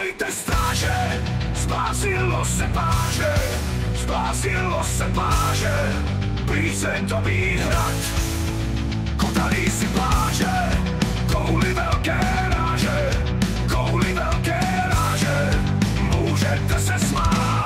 Zavolejte stráže, zbláznilo se páže, zbláznilo se páže, blíže to výhrad. Kotalí si pláže, kouli velké ráže, kouli velké ráže, můžete se smát.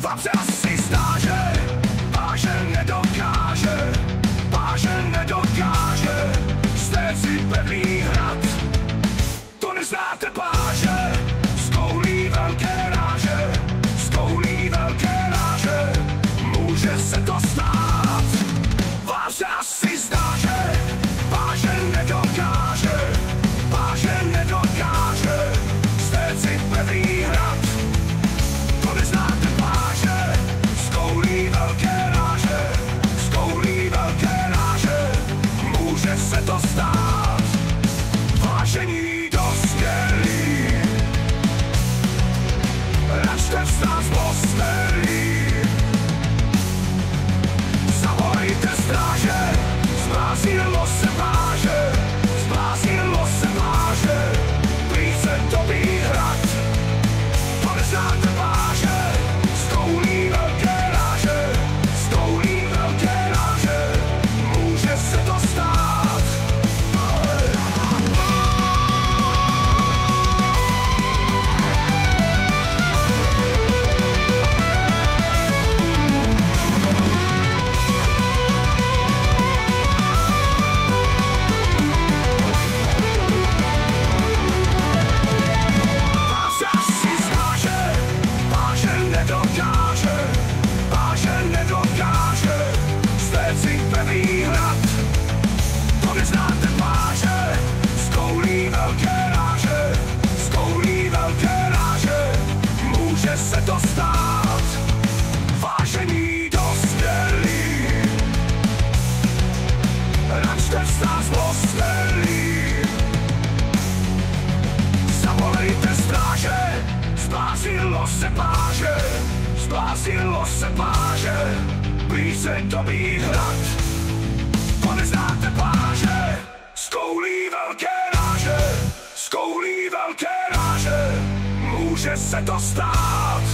Vám se asi zdá, že páže nedokáže jste si pevný hrad. To neznáte páže, z koulí velké ráže, z koulí velké ráže, může se to stát. Vám se asi zdá, že páže nedokáže jste si pevný hrad. To neznáte páže, z koulí velké ráže, z koulí velké ráže, může se to stát. Vážení dospělí, račte vstát z postelí. Zavolejte stráže, zbláznilo se páže, zbláznilo se páže, blíže to výhrad. To neznáte páže, z koulí velké ráže, z koulí velké ráže, může se to stát. Se to stát, vážení dospělí, račte vstát z postelí. Zavolejte stráže, zbláznilo se páže, zbláznilo se páže, blíže to výhrad. To neznáte páže, z koulí velké ráže, z koulí velké ráže, může se to stát.